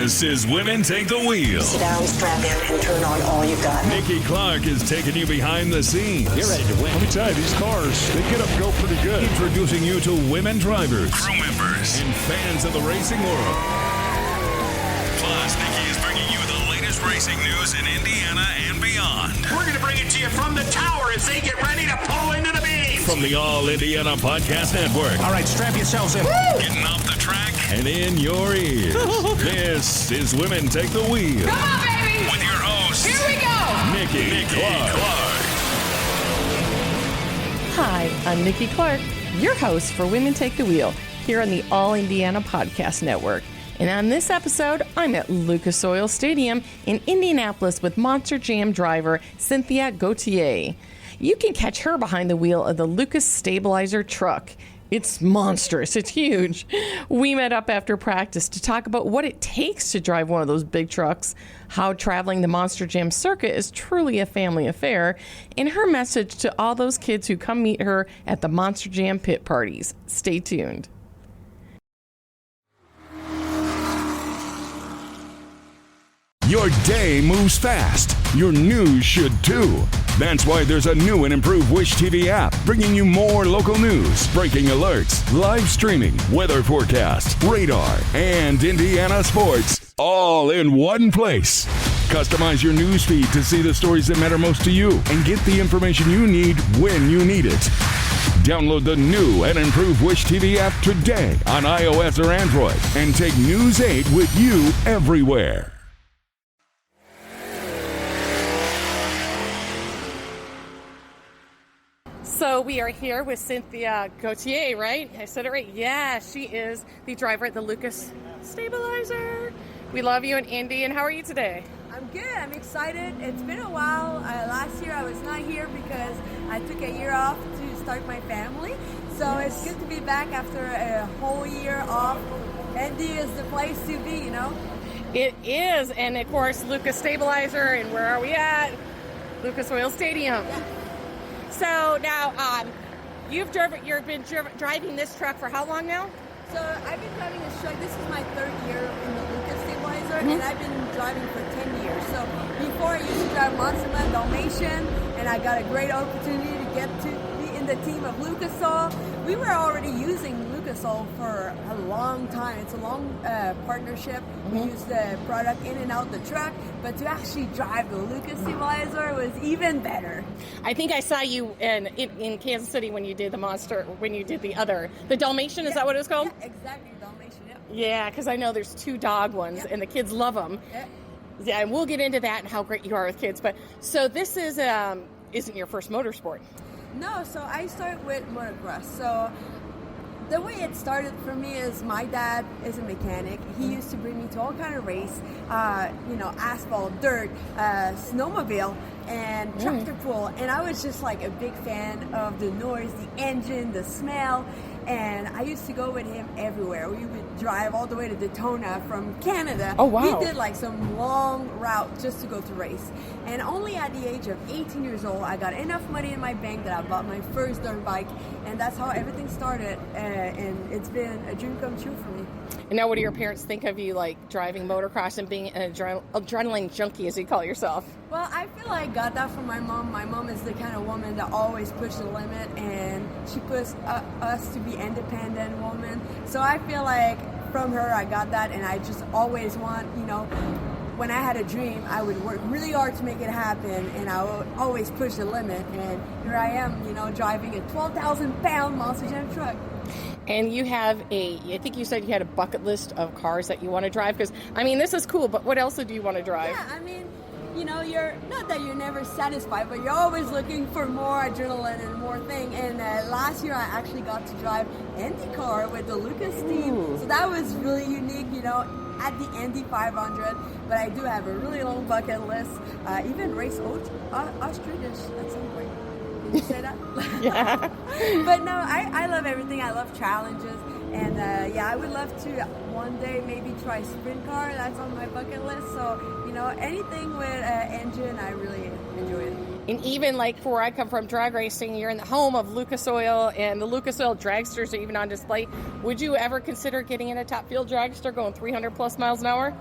This is Women Take the Wheel. Sit down, strap in, and turn on all you got. Nikki Clark is taking you behind the scenes. You're ready to win. Let me tell you, these cars, they get up and go pretty good. Introducing you to women drivers, crew members, and fans of the racing world. Plus, Nikki is bringing you the latest racing news in Indiana and beyond. We're going to bring it to you from the tower as they get ready to pull into the beam. From the All Indiana Podcast Network. All right, strap yourselves in. Woo! Getting off the track and in your ears. This is Women Take the Wheel. Come on, baby. With your host, Here we go. Nikki Clark. Hi, I'm Nikki Clark, your host for Women Take the Wheel here on the All Indiana Podcast Network. And on this episode, I'm at Lucas Oil Stadium in Indianapolis with Monster Jam driver Cynthia Gauthier. You can catch her behind the wheel of the Lucas Stabilizer truck. It's monstrous. It's huge. We met up after practice to talk about what it takes to drive one of those big trucks, how traveling the Monster Jam circuit is truly a family affair, and her message to all those kids who come meet her at the Monster Jam pit parties. Stay tuned. Your day moves fast. Your news should too. That's why there's a new and improved Wish TV app bringing you more local news, breaking alerts, live streaming, weather forecast, radar, and Indiana sports all in one place. Customize your news feed to see the stories that matter most to you and get the information you need when you need it. Download the new and improved Wish TV app today on iOS or Android and take News 8 with you everywhere. So we are here with Cynthia Gauthier, right? I said it right. Yeah, she is the driver at the Lucas Stabilizer. We love you in Indy. And how are you today? I'm good. I'm excited. It's been a while. Last year I was not here because I took a year off to start my family. So It's good to be back after a whole year off. Indy is the place to be, you know? It is. And of course, Lucas Stabilizer. And where are we at? Lucas Oil Stadium. Yeah. So now, you've been driving this truck for how long now? So I've been driving this truck. This is my third year in the Lucas Stabilizer, and I've been driving for 10 years. So before I used to drive Monster Man Dalmatian, and I got a great opportunity to get to be in the team of Lucas Oil. We were already using Lucas Oil for a long time. It's a long partnership. We use the product in and out the truck, but to actually drive the Lucas Stabilizer was even better. I think I saw you in Kansas City when you did the Monster, when you did the Dalmatian, is that what it's called? Yeah, exactly, Dalmatian, yeah. Yeah, because I know there's two dog ones, and the kids love them. Yeah, and we'll get into that and how great you are with kids. But so this is isn't your first motorsport? No, so I started with motocross. So the way it started for me is my dad is a mechanic. He used to bring me to all kind of race, asphalt, dirt, snowmobile, and tractor pull. And I was just like a big fan of the noise, the engine, the smell. And I used to go with him everywhere. We would drive all the way to Daytona from Canada. Oh, wow. We did like some long route just to go to race. And only at the age of 18 years old, I got enough money in my bank that I bought my first dirt bike. And that's how everything started. And it's been a dream come true for me. And now what do your parents think of you, like, driving motocross and being an adrenaline junkie, as you call yourself? Well, I feel like I got that from my mom. My mom is the kind of woman that always pushes the limit, and she pushes us to be independent women. So I feel like from her I got that, and I just always want, when I had a dream, I would work really hard to make it happen, and I would always push the limit. And here I am, driving a 12,000-pound Monster Jam truck. And you have I think you said you had a bucket list of cars that you want to drive, because, this is cool, but what else do you want to drive? Yeah, you're not that you're never satisfied, but you're always looking for more adrenaline and more thing. And last year I actually got to drive IndyCar with the Lucas team. So that was really unique, at the Indy 500. But I do have a really long bucket list. Even race ostrich at some point. Can you say that? Yeah. But no, I love everything. I love challenges. And I would love to one day maybe try sprint car. That's on my bucket list. So, anything with engine, I really enjoy it. And even like where I come from, drag racing, you're in the home of Lucas Oil, and the Lucas Oil dragsters are even on display. Would you ever consider getting in a top field dragster going 300 plus miles an hour?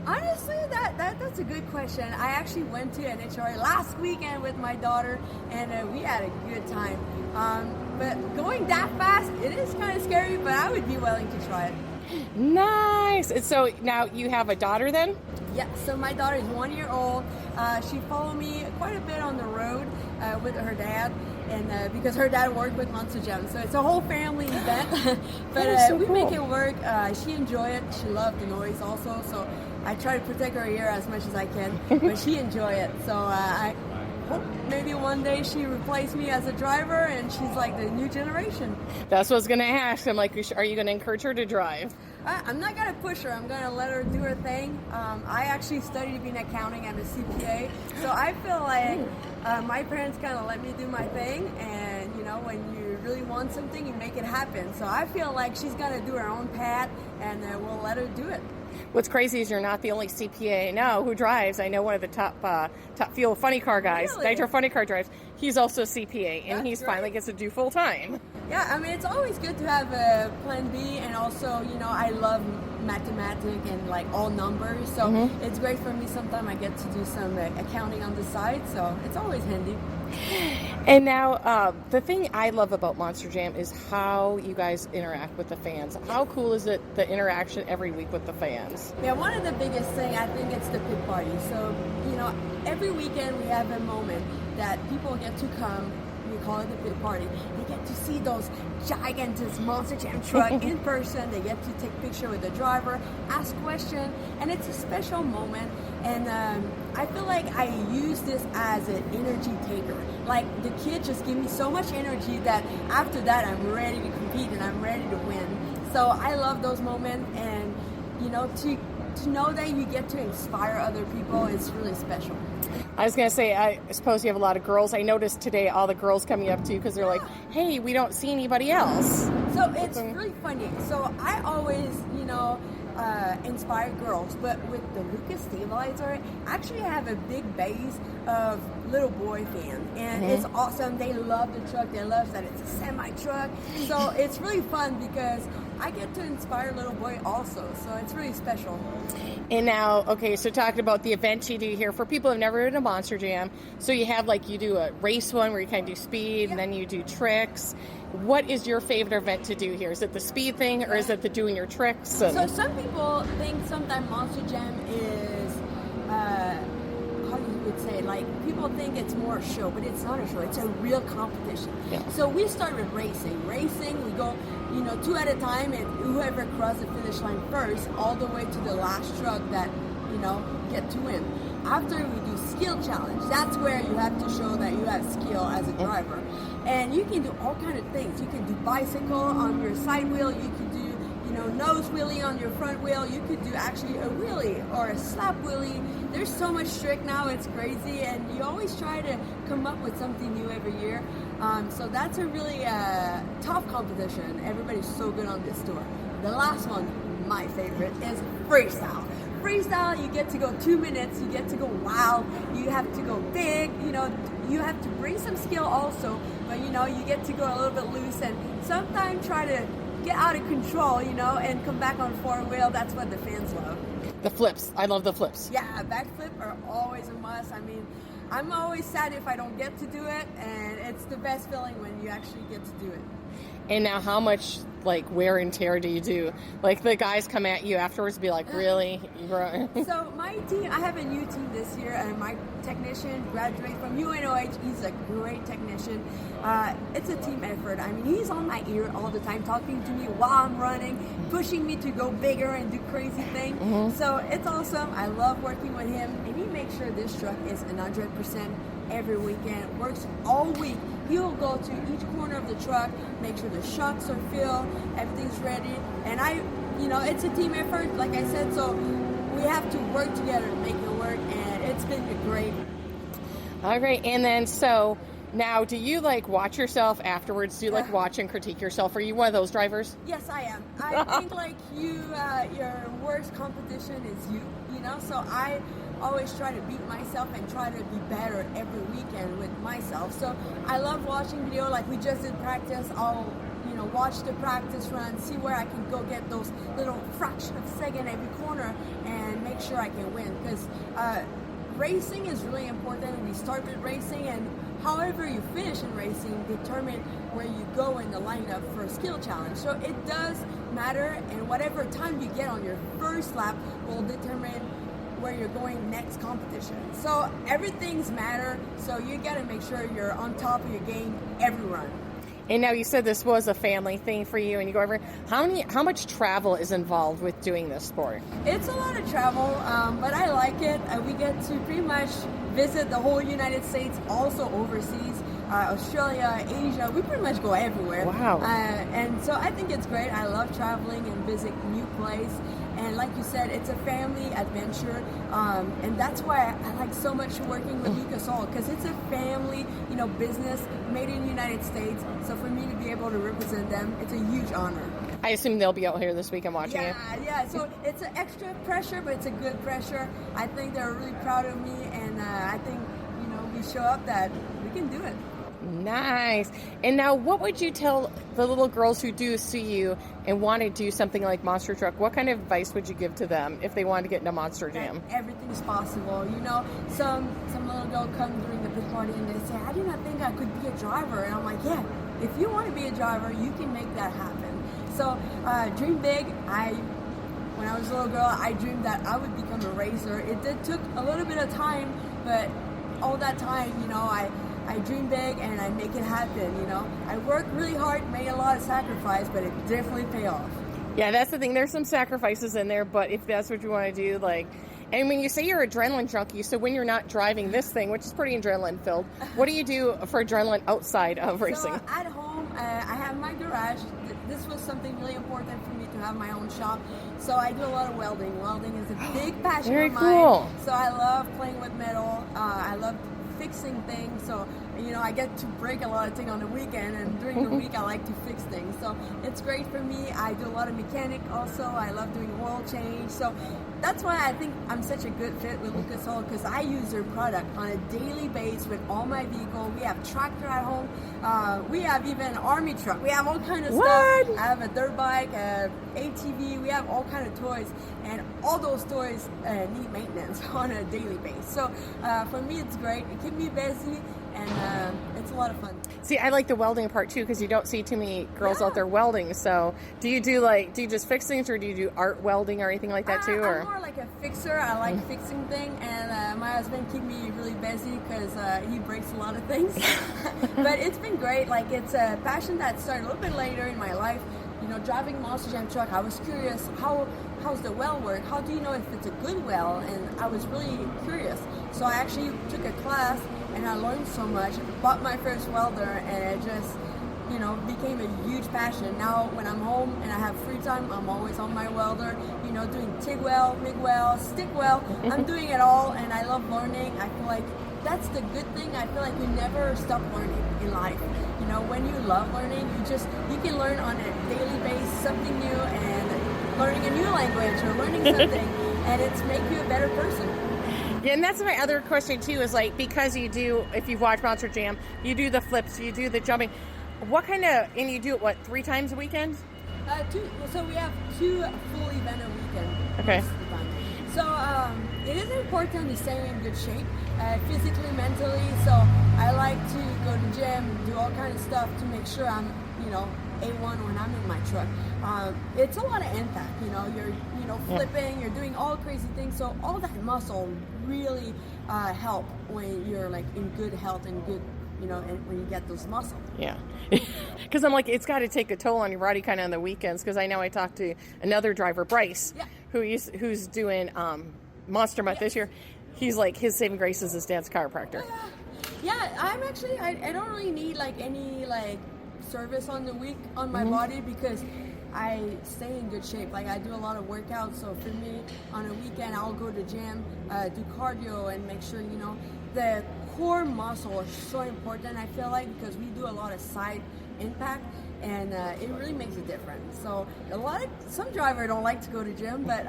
Honestly, that's a good question. I actually went to NHRA last weekend with my daughter, and we had a good time. But going that fast, it is kind of scary, but I would be willing to try it. Nice. And so now you have a daughter then? Yeah, so my daughter is 1 year old. She followed me quite a bit on the road with her dad, and because her dad worked with Monster Jam, so it's a whole family event. But so we cool. make it work. She enjoyed it. She loved the noise also, so I try to protect her ear as much as I can. But she enjoyed it, so I hope maybe one day she replaces me as a driver, and she's like the new generation. That's what I was going to ask. I'm like, are you going to encourage her to drive? I'm not going to push her. I'm going to let her do her thing. I actually studied to be in accounting. I'm a CPA. So I feel like my parents kind of let me do my thing. And, you know, when you really want something, you make it happen. So I feel like she's going to do her own path, and we'll let her do it. What's crazy is you're not the only CPA I know who drives. I know one of the top fuel funny car guys, Really? Nitro Funny Car drives. He's also CPA, and That's he's great. finally gets to do full time. Yeah, I mean, it's always good to have a plan B, and also, you know, I love mathematics and like all numbers, so it's great for me. Sometimes I get to do some accounting on the side, so it's always handy. And now, the thing I love about Monster Jam is how you guys interact with the fans. How cool is it, the interaction every week with the fans? Yeah, one of the biggest thing, I think it's the pit party. So, you know, every weekend we have a moment that people get to come. We call it the pit party. They get to see those gigantic Monster Jam truck in person. They get to take picture with the driver, ask questions, and it's a special moment. And I feel like I use this as an energy taker. Like, the kids just give me so much energy that after that I'm ready to compete and I'm ready to win. So I love those moments, and you know, to know that you get to inspire other people is really special. I was going to say, I suppose you have a lot of girls. I noticed today all the girls coming up to you because they're like, hey, we don't see anybody else. So it's really funny. So I always, you know, inspire girls, but with the Lucas Stabilizer, I actually have a big base of little boy fans, and it's awesome. They love the truck. They love that it's a semi truck. So it's really fun because I get to inspire little boy also. So it's really special. And now, okay, so talking about the event you do here, for people who've never been to Monster Jam, so you have like, you do a race one where you kind of do speed, and then you do tricks. What is your favorite event to do here? Is it the speed thing, or is it the doing your tricks? So some people think sometimes Monster Jam is, how you would say, like, people think it's more a show, but it's not a show. It's a real competition. Yeah. So we start with racing. We go, you know, 2 at a time, and whoever crosses the finish line first, all the way to the last truck that, you know, get to win. After we do skill challenge, that's where you have to show that you have skill as a driver. And you can do all kind of things. You can do bicycle on your side wheel. You can do, you know, nose wheelie on your front wheel. You could do actually a wheelie or a slap wheelie. There's so much trick now, it's crazy. And you always try to come up with something new every year. So that's a really tough competition. Everybody's so good on this tour. The last one, my favorite, is freestyle. Freestyle, you get to go 2 minutes, you get to go wild, you have to go big, you know, you have to bring some skill also, but you know, you get to go a little bit loose and sometimes try to get out of control, you know, and come back on four wheel. That's what the fans love. The flips. I love the flips. Yeah, backflip are always a must. I mean, I'm always sad if I don't get to do it, and it's the best feeling when you actually get to do it. And now how much, like, wear and tear do you do? Like, the guys come at you afterwards and be like, really? So my team, I have a new team this year, and my technician graduated from UNOH. He's a great technician. It's a team effort. I mean, he's on my ear all the time, talking to me while I'm running, pushing me to go bigger and do crazy things. So it's awesome. I love working with him, and he makes sure this truck is 100% every weekend, works all week. He'll go to each corner of the truck, make sure the shocks are filled, everything's ready. And you know, it's a team effort, like I said, so we have to work together to make it work, and it's been great. All right, and then so now, do you like watch yourself afterwards? Do you like watch and critique yourself? Are you one of those drivers? Yes, I am. I think like your worst competition is you, you know, so I always try to beat myself and try to be better every weekend with myself. So I love watching video, like we just did practice. I'll watch the practice run, see where I can go get those little fraction of a second every corner and make sure I can win. Because racing is really important. We start with racing, and however you finish in racing determine where you go in the lineup for a skill challenge. So it does matter, and whatever time you get on your first lap will determine where you're going next competition. So everything's matter, so you got to make sure you're on top of your game every run. And now you said this was a family thing for you, and you go over. How much travel is involved with doing this sport? It's a lot of travel, but I like it. We get to pretty much visit the whole United States, also overseas, Australia, Asia. We pretty much go everywhere. Wow. And so I think it's great. I love traveling and visit new places. And like you said, it's a family adventure, and that's why I like so much working with Lucas Oil, because it's a family, business made in the United States. So for me to be able to represent them, it's a huge honor. I assume they'll be out here this weekend watching it. Yeah. So it's an extra pressure, but it's a good pressure. I think they're really proud of me, and I think we show up that we can do it. Nice. And now, what would you tell the little girls who do see you and want to do something like Monster Truck? What kind of advice would you give to them if they wanted to get into Monster Jam? Everything's possible. Some little girl come during the big party and they say, I do not think I could be a driver. And I'm like, yeah, if you want to be a driver, you can make that happen. So dream big. When I was a little girl, I dreamed that I would become a racer. It took a little bit of time, but all that time, I dream big and I make it happen, I work really hard, made a lot of sacrifice, but it definitely paid off. Yeah, that's the thing. There's some sacrifices in there, but if that's what you want to do, and when you say you're adrenaline junkie, so when you're not driving this thing, which is pretty adrenaline filled, what do you do for adrenaline outside of racing? So at home, I have my garage. This was something really important for me to have my own shop. So I do a lot of welding. Welding is a big passion Very of mine. cool. So I love playing with metal. I love fixing things, so I get to break a lot of things on the weekend, and during the week I like to fix things, so it's great for me. I do a lot of mechanic also. I love doing oil change, so that's why I think I'm such a good fit with Lucas Oil, because I use their product on a daily basis with all my vehicles. We have tractor at home, we have even an army truck, we have all kind of stuff. I have a dirt bike, ATV, we have all kind of toys, and all those toys need maintenance on a daily basis. So for me it's great. It keeps me busy, and it's a lot of fun. See, I like the welding part too, because you don't see too many girls out there welding. So do you just fix things, or do you do art welding or anything like that too? Or I'm more like a fixer. I like fixing things, and my husband keeps me really busy because he breaks a lot of things. But it's been great. It's a passion that started a little bit later in my life. Driving Monster Jam truck, I was curious, how's the well work? How do you know if it's a good well? And I was really curious. So I actually took a class, and I learned so much. Bought my first welder, and it just, became a huge passion. Now when I'm home and I have free time, I'm always on my welder, doing TIG weld, MIG weld, stick weld. I'm doing it all, and I love learning. I feel like that's the good thing. I feel like you never stop learning in life. When you love learning, you can learn on a daily basis something new, and learning a new language or learning something, and it's make you a better person. Yeah, and that's my other question too, is because you do, if you've watched Monster Jam, you do the flips, you do the jumping. And you do it 3 times a weekend? 2. So we have 2 full event a weekend. Okay. Most of the time. So it is important to stay in good shape, physically, mentally. So I like to go to gym, do all kinds of stuff to make sure I'm, A1 when I'm in my truck. It's a lot of impact. You're flipping, you're doing all crazy things. So all that muscle really help when you're in good health and good. And when you get those muscles. Yeah. Because I'm it's got to take a toll on your body kind of on the weekends, because I know I talked to another driver, Bryce, who's doing Monster Month this year. He's his saving grace is his dad's chiropractor. Yeah, I'm actually, I don't really need any service on the week on my body, because I stay in good shape. I do a lot of workouts, so for me, on a weekend, I'll go to gym, do cardio, and make sure, the core muscle is so important, I feel because we do a lot of side impact, and it really makes a difference. So some drivers don't like to go to gym, but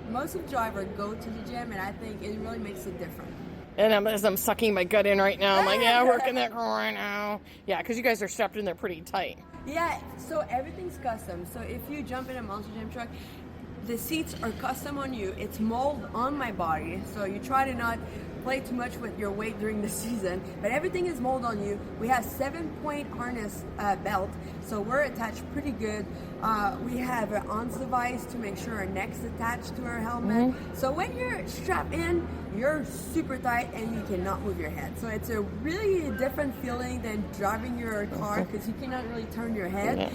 most of drivers go to the gym, and I think it really makes a difference. And as I'm sucking my gut in right now, I'm like, yeah, working that car right now. Yeah, because you guys are strapped in there pretty tight. Yeah, so everything's custom. So if you jump in a Monster Jam truck, the seats are custom on you. It's molded on my body, so you try to not play too much with your weight during the season, but everything is molded on you. We have 7-point harness belt, so we're attached pretty good. We have an ONS device to make sure our neck's attached to our helmet. So when you're strapped in, you're super tight and you cannot move your head. So it's a really different feeling than driving your car because you cannot really turn your head.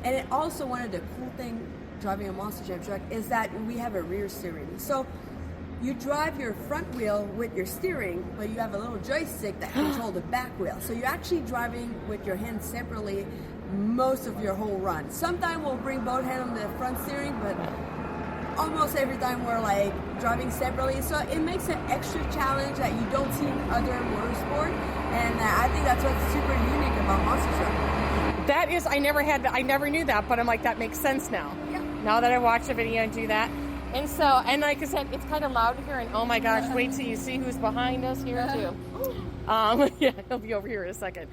And it also, one of the cool things driving a Monster Jam truck is that we have a rear steering. So you drive your front wheel with your steering, but you have a little joystick that controls the back wheel. So you're actually driving with your hands separately most of your whole run. Sometimes we'll bring both hands on the front steering, but almost every time we're like driving separately. So it makes an extra challenge that you don't see in other motorsport. And I think that's what's super unique about Monster Truck. That is, I never knew that, but I'm like, that makes sense now. Yeah. Now that I watch the video and do that. And so, and like I said, it's kind of loud here, and oh my gosh, wait till you see who's behind us here too. Yeah, he'll be over here in a second.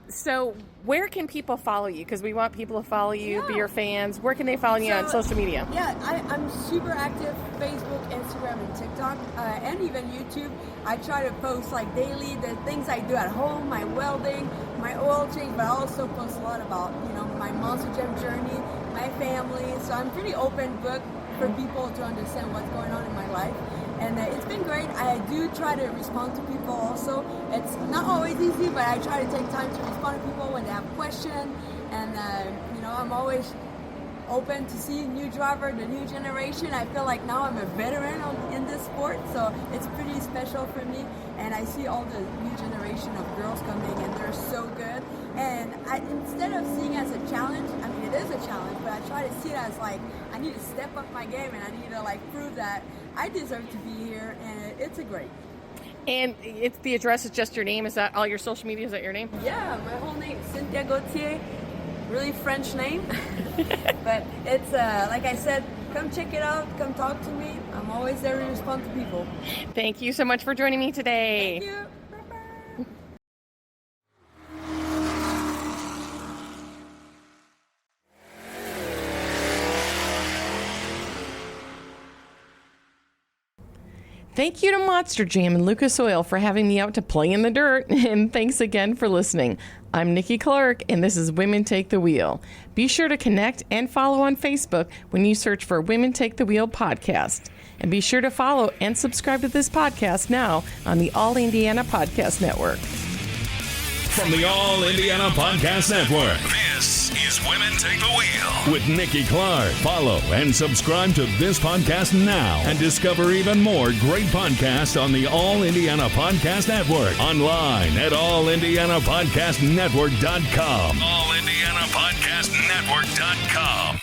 So where can people follow you? Because we want people to follow you, be your fans. Where can they follow you on social media? Yeah, I'm super active, Facebook, Instagram, and TikTok, and even YouTube. I try to post like daily the things I do at home, my welding, my oil change, but I also post a lot about, my Monster Jam journey, my family. So I'm pretty open book for people to understand what's going on in my life. And it's been great. I do try to respond to people also. It's not always easy, but I try to take time to respond to people when they have questions. And, I'm always open to see new driver, the new generation. I feel like now I'm a veteran in this sport, so it's pretty special for me. And I see all the new generation of girls coming, and they're so good. And instead of seeing it as a challenge, I mean, it is a challenge, but I try to see it as like, I need to step up my game, and I need to like prove that I deserve to be here, and it's a great. And it's the address is just your name. Is that all your social media? Is that your name? Yeah, my whole name, Cynthia Gauthier. Really French name, but it's like I said, come check it out, come talk to me. I'm always there to respond to people. Thank you so much for joining me today. Thank you. Bye-bye. Thank you to Monster Jam and Lucas Oil for having me out to play in the dirt. And thanks again for listening. I'm Nikki Clark, and this is Women Take the Wheel. Be sure to connect and follow on Facebook when you search for Women Take the Wheel podcast. And be sure to follow and subscribe to this podcast now on the All Indiana Podcast Network. From the All Indiana Podcast Network, this is Women Take the Wheel with Nikki Clark. Follow and subscribe to this podcast now and discover even more great podcasts on the All Indiana Podcast Network. Online at allindianapodcastnetwork.com. allindianapodcastnetwork.com.